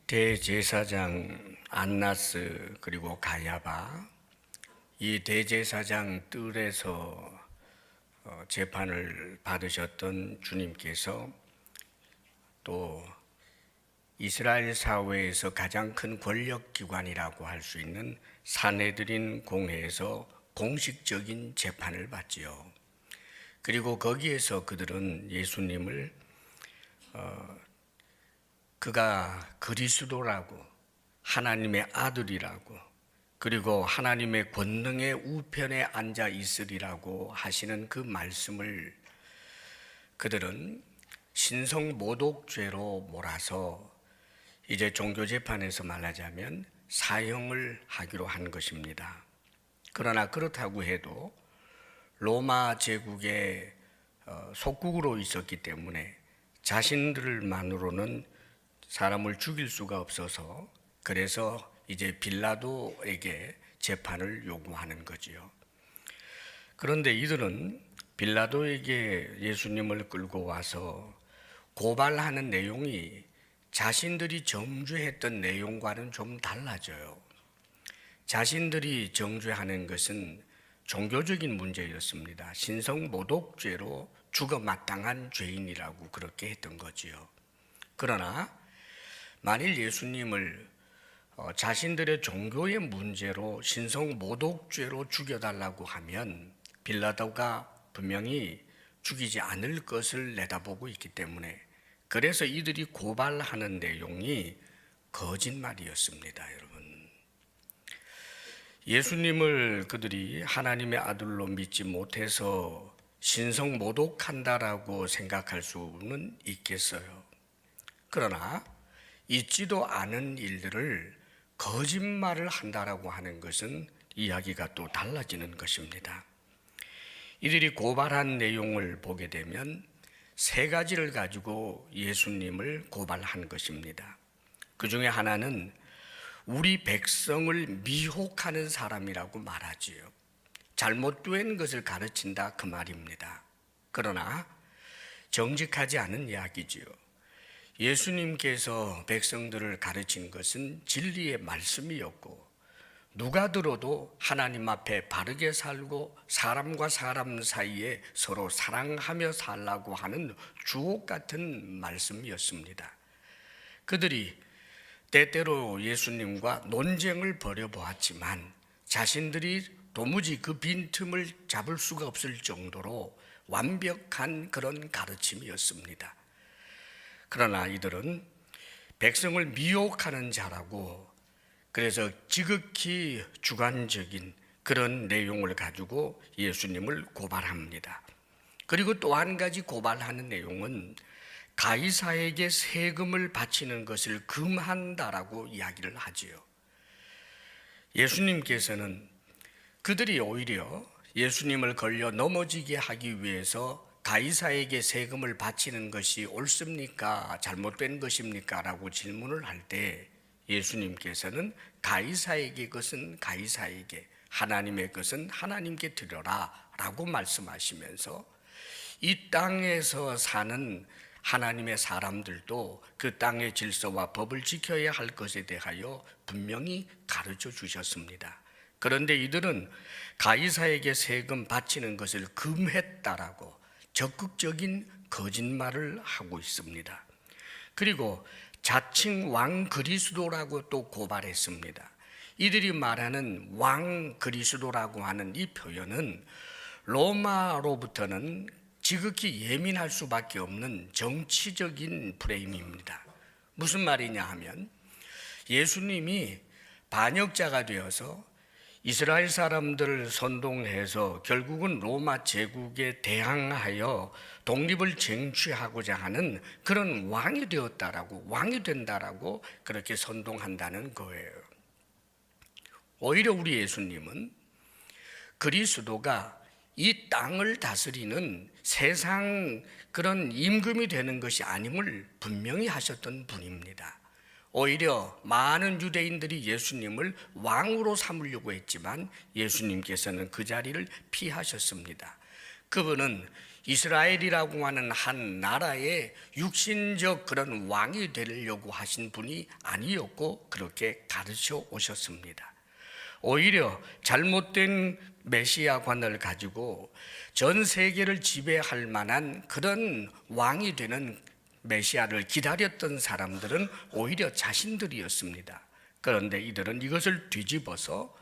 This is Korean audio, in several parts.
대제사장 안나스 그리고 가야바, 이 대제사장 뜰에서 재판을 받으셨던 주님께서 또 이스라엘 사회에서 가장 큰 권력기관이라고 할 수 있는 산헤드린 공회에서 공식적인 재판을 받지요. 그리고 거기에서 그들은 예수님을 그가 그리스도라고, 하나님의 아들이라고, 그리고 하나님의 권능의 우편에 앉아 있으리라고 하시는 그 말씀을 그들은 신성모독죄로 몰아서 이제 종교재판에서 말하자면 사형을 하기로 한 것입니다. 그러나 그렇다고 해도 로마 제국의 속국으로 있었기 때문에 자신들만으로는 사람을 죽일 수가 없어서, 그래서 이제 빌라도에게 재판을 요구하는 거지요. 그런데 이들은 빌라도에게 예수님을 끌고 와서 고발하는 내용이 자신들이 정죄했던 내용과는 좀 달라져요. 자신들이 정죄하는 것은 종교적인 문제였습니다. 신성모독죄로 죽어 마땅한 죄인이라고 그렇게 했던 거지요. 그러나 만일 예수님을 자신들의 종교의 문제로 신성모독죄로 죽여달라고 하면 빌라도가 분명히 죽이지 않을 것을 내다보고 있기 때문에, 그래서 이들이 고발하는 내용이 거짓말이었습니다. 여러분, 예수님을 그들이 하나님의 아들로 믿지 못해서 신성모독한다라고 생각할 수는 있겠어요. 그러나 있지도 않은 일들을 거짓말을 한다라고 하는 것은 이야기가 또 달라지는 것입니다. 이들이 고발한 내용을 보게 되면 세 가지를 가지고 예수님을 고발한 것입니다. 그 중에 하나는 우리 백성을 미혹하는 사람이라고 말하지요. 잘못된 것을 가르친다, 그 말입니다. 그러나 정직하지 않은 이야기지요. 예수님께서 백성들을 가르친 것은 진리의 말씀이었고, 누가 들어도 하나님 앞에 바르게 살고 사람과 사람 사이에 서로 사랑하며 살라고 하는 주옥 같은 말씀이었습니다. 그들이 때때로 예수님과 논쟁을 벌여보았지만 자신들이 도무지 그 빈틈을 잡을 수가 없을 정도로 완벽한 그런 가르침이었습니다. 그러나 이들은 백성을 미혹하는 자라고, 그래서 지극히 주관적인 그런 내용을 가지고 예수님을 고발합니다. 그리고 또 한 가지 고발하는 내용은 가이사에게 세금을 바치는 것을 금한다라고 이야기를 하지요. 예수님께서는 그들이 오히려 예수님을 걸려 넘어지게 하기 위해서 가이사에게 세금을 바치는 것이 옳습니까? 잘못된 것입니까? 라고 질문을 할 때 예수님께서는 가이사에게 것은 가이사에게, 하나님의 것은 하나님께 드려라 라고 말씀하시면서 이 땅에서 사는 하나님의 사람들도 그 땅의 질서와 법을 지켜야 할 것에 대하여 분명히 가르쳐 주셨습니다. 그런데 이들은 가이사에게 세금 바치는 것을 금했다라고 적극적인 거짓말을 하고 있습니다. 그리고 자칭 왕 그리스도라고 또 고발했습니다. 이들이 말하는 왕 그리스도라고 하는 이 표현은 로마로부터는 지극히 예민할 수밖에 없는 정치적인 프레임입니다. 무슨 말이냐 하면 예수님이 반역자가 되어서 이스라엘 사람들을 선동해서 결국은 로마 제국에 대항하여 독립을 쟁취하고자 하는 그런 왕이 되었다라고, 왕이 된다라고 그렇게 선동한다는 거예요. 오히려 우리 예수님은 그리스도가 이 땅을 다스리는 세상 그런 임금이 되는 것이 아님을 분명히 하셨던 분입니다. 오히려 많은 유대인들이 예수님을 왕으로 삼으려고 했지만 예수님께서는 그 자리를 피하셨습니다. 그분은 이스라엘이라고 하는 한 나라의 육신적 그런 왕이 되려고 하신 분이 아니었고 그렇게 가르쳐 오셨습니다. 오히려 잘못된 메시아관을 가지고 전 세계를 지배할 만한 그런 왕이 되는 메시아를 기다렸던 사람들은 오히려 자신들이었습니다. 그런데 이들은 이것을 뒤집어서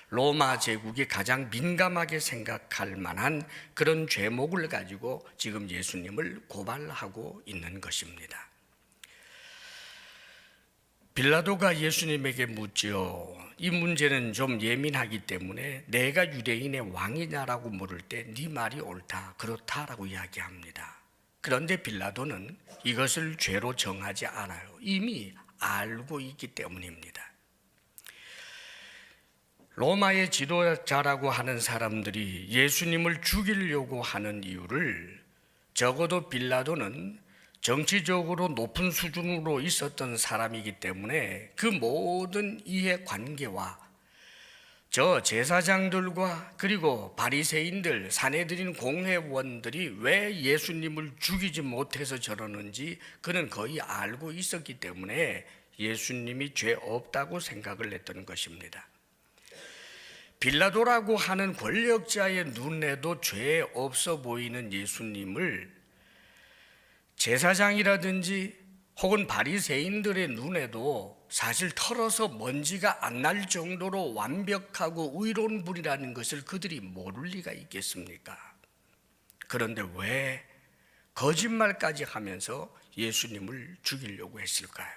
로마 제국이 가장 민감하게 생각할 만한 그런 죄목을 가지고 지금 예수님을 고발하고 있는 것입니다. 빌라도가 예수님에게 묻지요. 이 문제는 좀 예민하기 때문에 내가 유대인의 왕이냐라고 물을 때 네 말이 옳다, 그렇다라고 이야기합니다. 그런데 빌라도는 이것을 죄로 정하지 않아요. 이미 알고 있기 때문입니다. 로마의 지도자라고 하는 사람들이 예수님을 죽이려고 하는 이유를 적어도 빌라도는 정치적으로 높은 수준으로 있었던 사람이기 때문에 그 모든 이해관계와 저 제사장들과 그리고 바리새인들, 산헤드린 공회원들이 왜 예수님을 죽이지 못해서 저러는지 그는 거의 알고 있었기 때문에 예수님이 죄 없다고 생각을 했던 것입니다. 빌라도라고 하는 권력자의 눈에도 죄 없어 보이는 예수님을 제사장이라든지 혹은 바리새인들의 눈에도 사실 털어서 먼지가 안 날 정도로 완벽하고 의로운 분이라는 것을 그들이 모를 리가 있겠습니까? 그런데 왜 거짓말까지 하면서 예수님을 죽이려고 했을까요?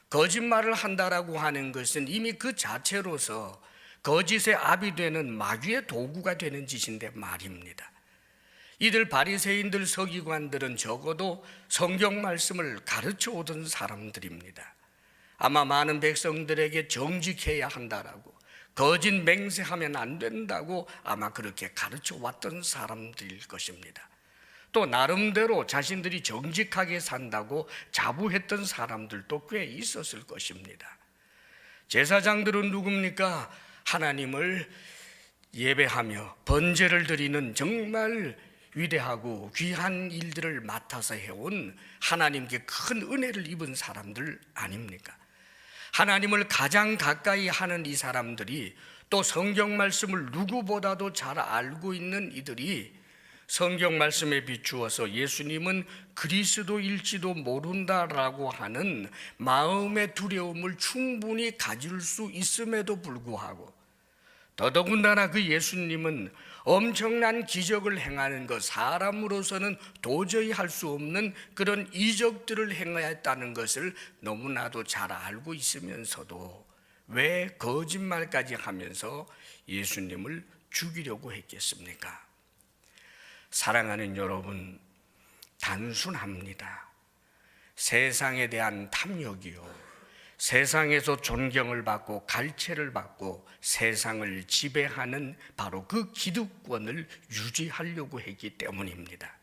거짓말을 한다라고 하는 것은 이미 그 자체로서 거짓의 압이 되는 마귀의 도구가 되는 짓인데 말입니다. 이들 바리새인들 서기관들은 적어도 성경 말씀을 가르쳐 오던 사람들입니다. 아마 많은 백성들에게 정직해야 한다라고, 거짓 맹세하면 안 된다고 아마 그렇게 가르쳐 왔던 사람들일 것입니다. 또 나름대로 자신들이 정직하게 산다고 자부했던 사람들도 꽤 있었을 것입니다. 제사장들은 누굽니까? 하나님을 예배하며 번제를 드리는 정말 위대하고 귀한 일들을 맡아서 해온 하나님께 큰 은혜를 입은 사람들 아닙니까? 하나님을 가장 가까이 하는 이 사람들이 또 성경 말씀을 누구보다도 잘 알고 있는 이들이 성경 말씀에 비추어서 예수님은 그리스도일지도 모른다라고 하는 마음의 두려움을 충분히 가질 수 있음에도 불구하고 더더군다나 그 예수님은 엄청난 기적을 행하는 것, 사람으로서는 도저히 할 수 없는 그런 이적들을 행하였다는 것을 너무나도 잘 알고 있으면서도 왜 거짓말까지 하면서 예수님을 죽이려고 했겠습니까? 사랑하는 여러분, 단순합니다. 세상에 대한 탐욕이요, 세상에서 존경을 받고 갈채를 받고 세상을 지배하는 바로 그 기득권을 유지하려고 했기 때문입니다.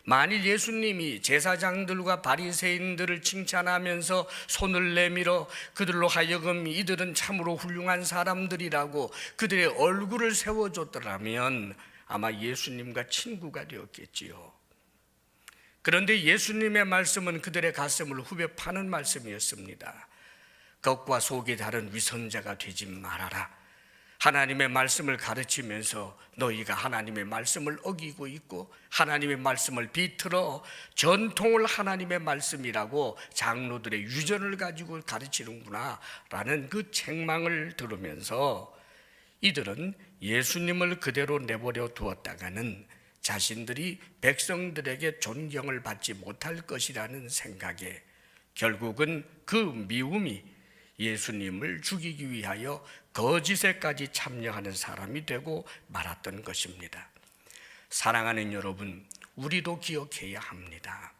만일 예수님이 제사장들과 바리새인들을 칭찬하면서 손을 내밀어 그들로 하여금 이들은 참으로 훌륭한 사람들이라고 그들의 얼굴을 세워줬더라면 아마 예수님과 친구가 되었겠지요. 그런데 예수님의 말씀은 그들의 가슴을 후벼 파는 말씀이었습니다. 겉과 속이 다른 위선자가 되지 말아라. 하나님의 말씀을 가르치면서 너희가 하나님의 말씀을 어기고 있고 하나님의 말씀을 비틀어 전통을 하나님의 말씀이라고 장로들의 유전을 가지고 가르치는구나 라는 그 책망을 들으면서 이들은 예수님을 그대로 내버려 두었다가는 자신들이 백성들에게 존경을 받지 못할 것이라는 생각에 결국은 그 미움이 예수님을 죽이기 위하여 거짓에까지 참여하는 사람이 되고 말았던 것입니다. 사랑하는 여러분, 우리도 기억해야 합니다.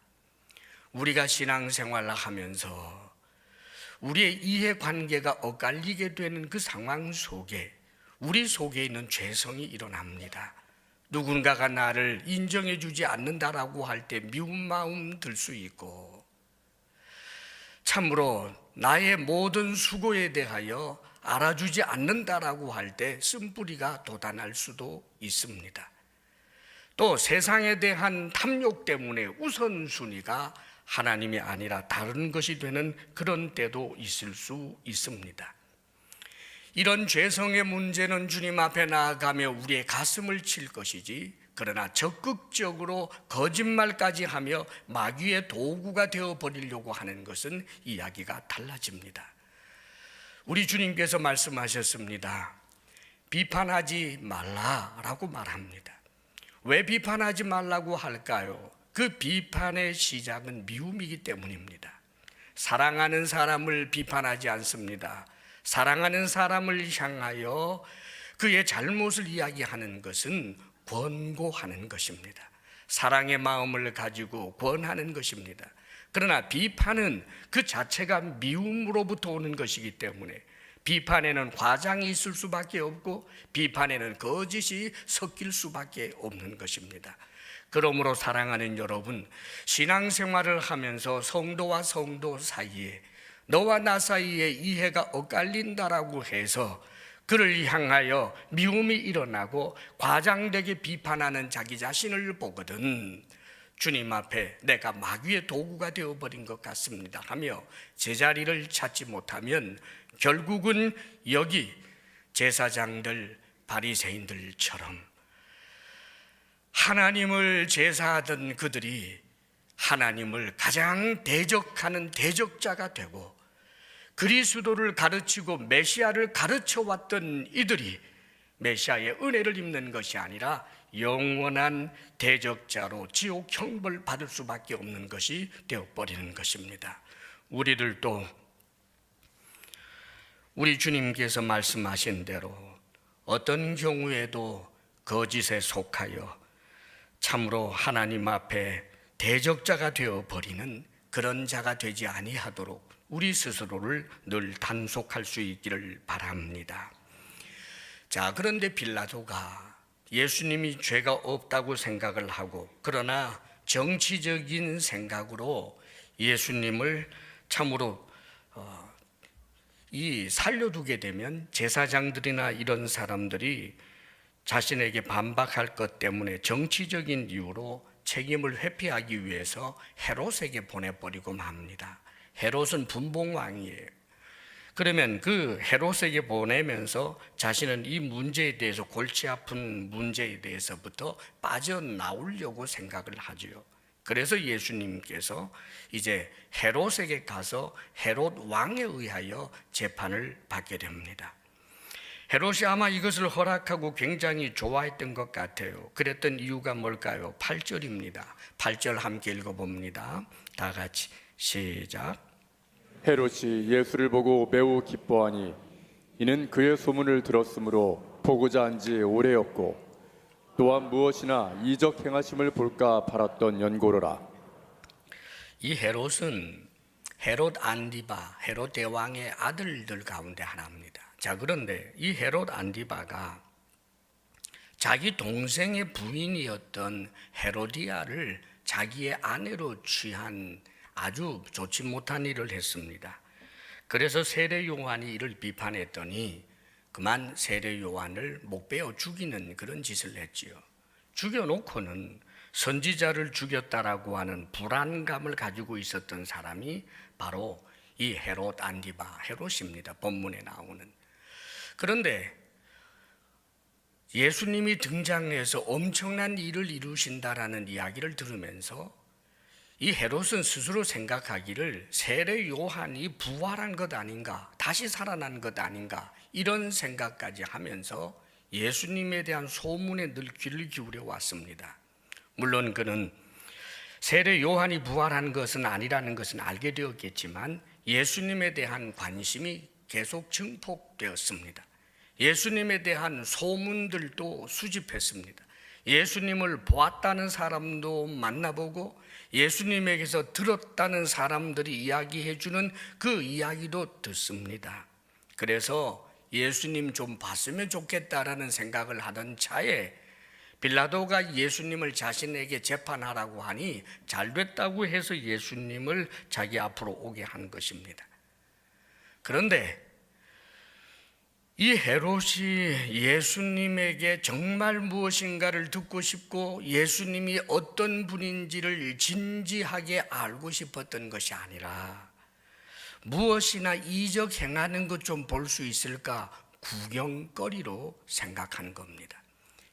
우리가 신앙생활을 하면서 우리의 이해관계가 엇갈리게 되는 그 상황 속에 우리 속에 있는 죄성이 일어납니다. 누군가가 나를 인정해 주지 않는다라고 할 때 미운 마음 들 수 있고, 참으로 나의 모든 수고에 대하여 알아주지 않는다라고 할 때 쓴뿌리가 돋아날 수도 있습니다. 또 세상에 대한 탐욕 때문에 우선순위가 하나님이 아니라 다른 것이 되는 그런 때도 있을 수 있습니다. 이런 죄성의 문제는 주님 앞에 나아가며 우리의 가슴을 칠 것이지, 그러나 적극적으로 거짓말까지 하며 마귀의 도구가 되어버리려고 하는 것은 이야기가 달라집니다. 우리 주님께서 말씀하셨습니다. 비판하지 말라라고 말합니다. 왜 비판하지 말라고 할까요? 그 비판의 시작은 미움이기 때문입니다. 사랑하는 사람을 비판하지 않습니다. 사랑하는 사람을 향하여 그의 잘못을 이야기하는 것은 권고하는 것입니다. 사랑의 마음을 가지고 권하는 것입니다. 그러나 비판은 그 자체가 미움으로부터 오는 것이기 때문에 비판에는 과장이 있을 수밖에 없고 비판에는 거짓이 섞일 수밖에 없는 것입니다. 그러므로 사랑하는 여러분, 신앙생활을 하면서 성도와 성도 사이에, 너와 나 사이에 이해가 엇갈린다라고 해서 그를 향하여 미움이 일어나고 과장되게 비판하는 자기 자신을 보거든 주님 앞에 내가 마귀의 도구가 되어버린 것 같습니다 하며 제자리를 찾지 못하면 결국은 여기 제사장들, 바리새인들처럼 하나님을 제사하던 그들이 하나님을 가장 대적하는 대적자가 되고, 그리스도를 가르치고 메시아를 가르쳐 왔던 이들이 메시아의 은혜를 입는 것이 아니라 영원한 대적자로 지옥 형벌 받을 수밖에 없는 것이 되어버리는 것입니다. 우리들도 우리 주님께서 말씀하신 대로 어떤 경우에도 거짓에 속하여 참으로 하나님 앞에 대적자가 되어버리는 그런 자가 되지 아니하도록 우리 스스로를 늘 단속할 수 있기를 바랍니다. 자, 그런데 빌라도가 예수님이 죄가 없다고 생각을 하고, 그러나 정치적인 생각으로 예수님을 참으로 살려두게 되면 제사장들이나 이런 사람들이 자신에게 반박할 것 때문에 정치적인 이유로 책임을 회피하기 위해서 헤롯에게 보내버리고 맙니다. 헤롯은 분봉왕이에요. 그러면 그 헤롯에게 보내면서 자신은 이 문제에 대해서, 골치 아픈 문제에 대해서부터 빠져나오려고 생각을 하죠. 그래서 예수님께서 이제 헤롯에게 가서 헤롯 왕에 의하여 재판을 받게 됩니다. 헤롯이 아마 이것을 허락하고 굉장히 좋아했던 것 같아요. 그랬던 이유가 뭘까요? 8절입니다. 8절 함께 읽어봅니다. 다 같이 시작. 헤롯이 예수를 보고 매우 기뻐하니 이는 그의 소문을 들었으므로 보고자 한 지 오래였고 또한 무엇이나 이적 행하심을 볼까 바랐던 연고로라. 이 헤롯은 헤롯 안디바, 헤롯 대왕의 아들들 가운데 하나입니다. 자, 그런데 이 헤롯 안디바가 자기 동생의 부인이었던 헤로디아를 자기의 아내로 취한 아주 좋지 못한 일을 했습니다. 그래서 세례 요한이 이를 비판했더니 그만 세례 요한을 목베어 죽이는 그런 짓을 했지요. 죽여놓고는 선지자를 죽였다라고 하는 불안감을 가지고 있었던 사람이 바로 이 헤롯 안디바, 헤롯입니다. 본문에 나오는. 그런데 예수님이 등장해서 엄청난 일을 이루신다라는 이야기를 들으면서 이 헤롯은 스스로 생각하기를 세례 요한이 부활한 것 아닌가, 다시 살아난 것 아닌가, 이런 생각까지 하면서 예수님에 대한 소문에 늘 귀를 기울여 왔습니다. 물론 그는 세례 요한이 부활한 것은 아니라는 것은 알게 되었겠지만 예수님에 대한 관심이 계속 증폭되었습니다. 예수님에 대한 소문들도 수집했습니다. 예수님을 보았다는 사람도 만나보고 예수님에게서 들었다는 사람들이 이야기해주는 그 이야기도 듣습니다. 그래서 예수님 좀 봤으면 좋겠다라는 생각을 하던 차에 빌라도가 예수님을 자신에게 재판하라고 하니 잘됐다고 해서 예수님을 자기 앞으로 오게 한 것입니다. 그런데 이 헤롯이 예수님에게 정말 무엇인가를 듣고 싶고 예수님이 어떤 분인지를 진지하게 알고 싶었던 것이 아니라 무엇이나 이적 행하는 것 좀 볼 수 있을까 구경거리로 생각한 겁니다.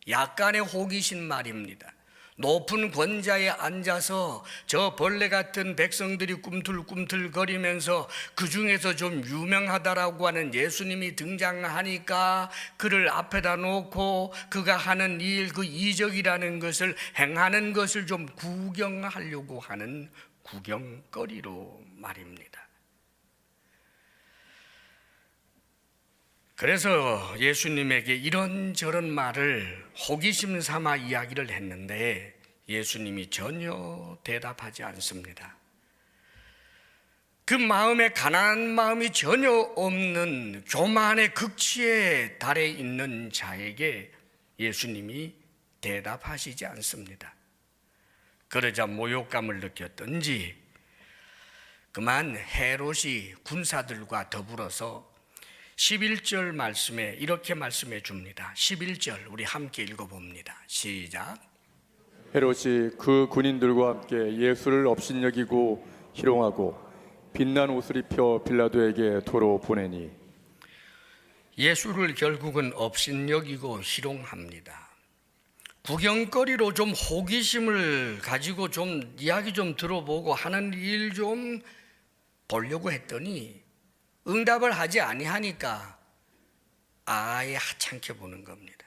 약간의 호기심 말입니다. 높은 권좌에 앉아서 저 벌레 같은 백성들이 꿈틀꿈틀거리면서 그 중에서 좀 유명하다라고 하는 예수님이 등장하니까 그를 앞에다 놓고 그가 하는 일, 그 이적이라는 것을 행하는 것을 좀 구경하려고 하는 구경거리로 말입니다. 그래서 예수님에게 이런저런 말을 호기심 삼아 이야기를 했는데 예수님이 전혀 대답하지 않습니다. 그 마음에 가난한 마음이 전혀 없는 교만의 극치에 달해 있는 자에게 예수님이 대답하시지 않습니다. 그러자 모욕감을 느꼈던지 그만 헤롯이 군사들과 더불어서 11절 말씀에 이렇게 말씀해 줍니다. 11절 우리 함께 읽어봅니다. 시작. 헤롯이 그 군인들과 함께 예수를 업신여기고 희롱하고 빛난 옷을 입혀 빌라도에게 도로 보내니 예수를 결국은 업신여기고 희롱합니다. 구경거리로 좀 호기심을 가지고 좀 이야기 좀 들어보고 하는 일 좀 보려고 했더니 응답을 하지 아니하니까 아예 하찮게 보는 겁니다.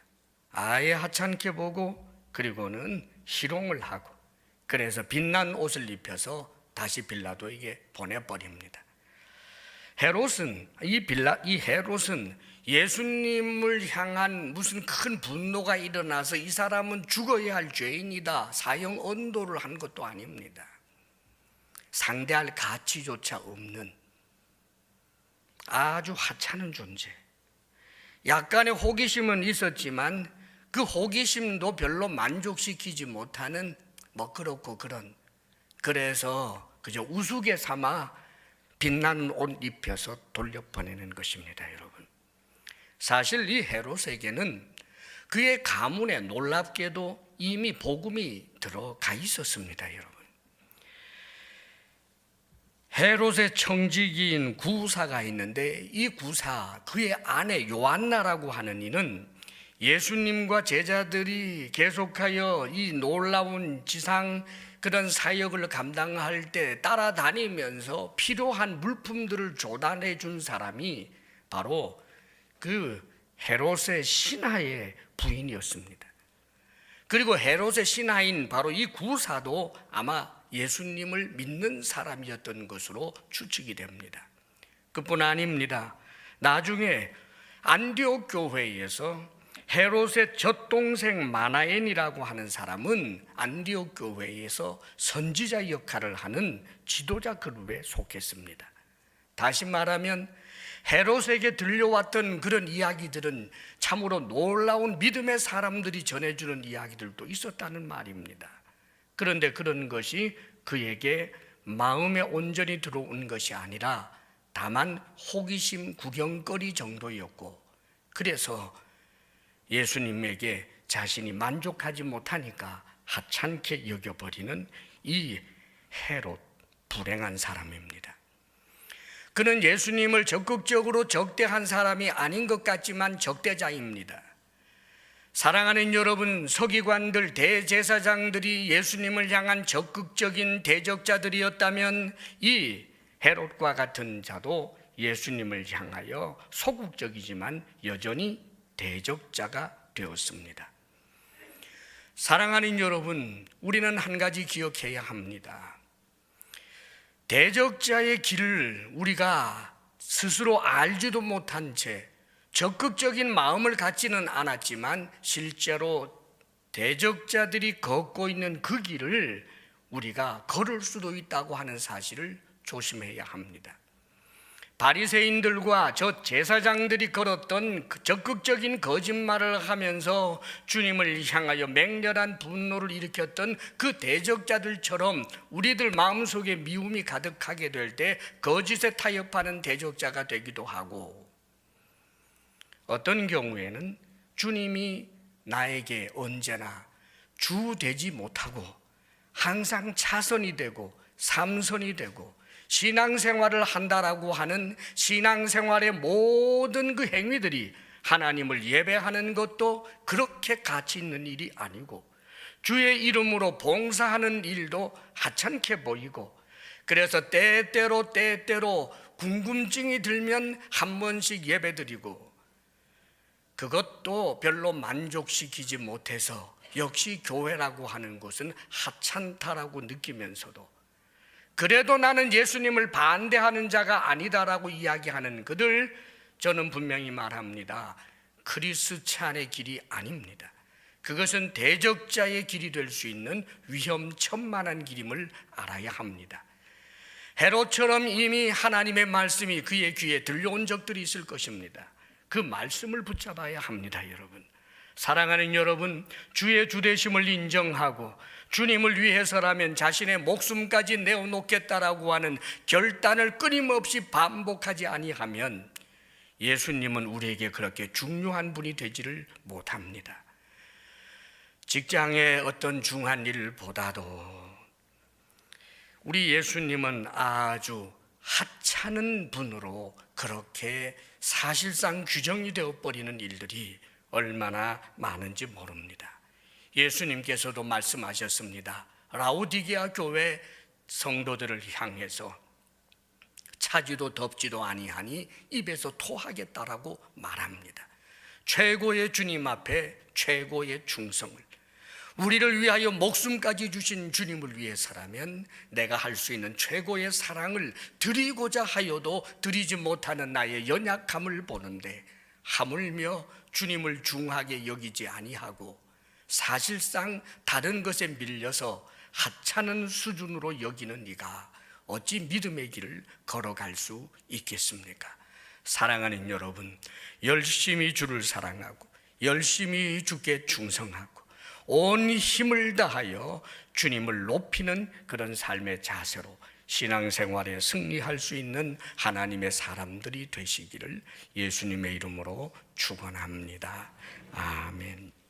아예 하찮게 보고 그리고는 희롱을 하고 그래서 빛난 옷을 입혀서 다시 빌라도에게 보내버립니다. 이 헤롯은 예수님을 향한 무슨 큰 분노가 일어나서 이 사람은 죽어야 할 죄인이다 사형 언도를 한 것도 아닙니다. 상대할 가치조차 없는 아주 하찮은 존재. 약간의 호기심은 있었지만 그 호기심도 별로 만족시키지 못하는 뭐 그렇고 그런, 그래서 그저 우스개 삼아 빛나는 옷 입혀서 돌려보내는 것입니다. 여러분, 사실 이 헤롯에게는 그의 가문에 놀랍게도 이미 복음이 들어가 있었습니다. 여러분, 헤롯의 청지기인 구사가 있는데 이 구사, 그의 아내 요한나라고 하는 이는 예수님과 제자들이 계속하여 이 놀라운 지상 그런 사역을 감당할 때 따라다니면서 필요한 물품들을 조달해 준 사람이 바로 그 헤롯의 신하의 부인이었습니다. 그리고 헤롯의 신하인 바로 이 구사도 아마 예수님을 믿는 사람이었던 것으로 추측이 됩니다. 그뿐 아닙니다. 나중에 안디옥 교회에서 헤롯의 젖동생 마나엔이라고 하는 사람은 안디옥 교회에서 선지자 역할을 하는 지도자 그룹에 속했습니다. 다시 말하면 헤롯에게 들려왔던 그런 이야기들은 참으로 놀라운 믿음의 사람들이 전해주는 이야기들도 있었다는 말입니다. 그런데 그런 것이 그에게 마음에 온전히 들어온 것이 아니라 다만 호기심 구경거리 정도였고, 그래서 예수님에게 자신이 만족하지 못하니까 하찮게 여겨버리는 이 헤롯, 불행한 사람입니다. 그는 예수님을 적극적으로 적대한 사람이 아닌 것 같지만 적대자입니다. 사랑하는 여러분, 서기관들, 대제사장들이 예수님을 향한 적극적인 대적자들이었다면 이 헤롯과 같은 자도 예수님을 향하여 소극적이지만 여전히 대적자가 되었습니다. 사랑하는 여러분, 우리는 한 가지 기억해야 합니다. 대적자의 길을 우리가 스스로 알지도 못한 채 적극적인 마음을 갖지는 않았지만 실제로 대적자들이 걷고 있는 그 길을 우리가 걸을 수도 있다고 하는 사실을 조심해야 합니다. 바리새인들과 저 제사장들이 걸었던 적극적인 거짓말을 하면서 주님을 향하여 맹렬한 분노를 일으켰던 그 대적자들처럼 우리들 마음속에 미움이 가득하게 될 때 거짓에 타협하는 대적자가 되기도 하고, 어떤 경우에는 주님이 나에게 언제나 주 되지 못하고 항상 차선이 되고 삼선이 되고 신앙생활을 한다라고 하는 신앙생활의 모든 그 행위들이 하나님을 예배하는 것도 그렇게 가치 있는 일이 아니고 주의 이름으로 봉사하는 일도 하찮게 보이고, 그래서 때때로 궁금증이 들면 한 번씩 예배드리고 그것도 별로 만족시키지 못해서 역시 교회라고 하는 것은 하찮다라고 느끼면서도 그래도 나는 예수님을 반대하는 자가 아니다라고 이야기하는 그들, 저는 분명히 말합니다. 크리스찬의 길이 아닙니다. 그것은 대적자의 길이 될 수 있는 위험천만한 길임을 알아야 합니다. 헤롯처럼 이미 하나님의 말씀이 그의 귀에 들려온 적들이 있을 것입니다. 그 말씀을 붙잡아야 합니다. 여러분, 사랑하는 여러분, 주의 주되심을 인정하고 주님을 위해서라면 자신의 목숨까지 내어놓겠다라고 하는 결단을 끊임없이 반복하지 아니하면 예수님은 우리에게 그렇게 중요한 분이 되지를 못합니다. 직장의 어떤 중한 일보다도 우리 예수님은 아주 하찮은 분으로 그렇게 사실상 규정이 되어버리는 일들이 얼마나 많은지 모릅니다. 예수님께서도 말씀하셨습니다. 라오디게아 교회 성도들을 향해서 차지도 덥지도 아니하니 입에서 토하겠다라고 말합니다. 최고의 주님 앞에 최고의 충성을, 우리를 위하여 목숨까지 주신 주님을 위해서라면 내가 할 수 있는 최고의 사랑을 드리고자 하여도 드리지 못하는 나의 연약함을 보는데, 하물며 주님을 중하게 여기지 아니하고 사실상 다른 것에 밀려서 하찮은 수준으로 여기는 네가 어찌 믿음의 길을 걸어갈 수 있겠습니까? 사랑하는 여러분, 열심히 주를 사랑하고 열심히 주께 충성하고 온 힘을 다하여 주님을 높이는 그런 삶의 자세로 신앙생활에 승리할 수 있는 하나님의 사람들이 되시기를 예수님의 이름으로 축원합니다. 아멘.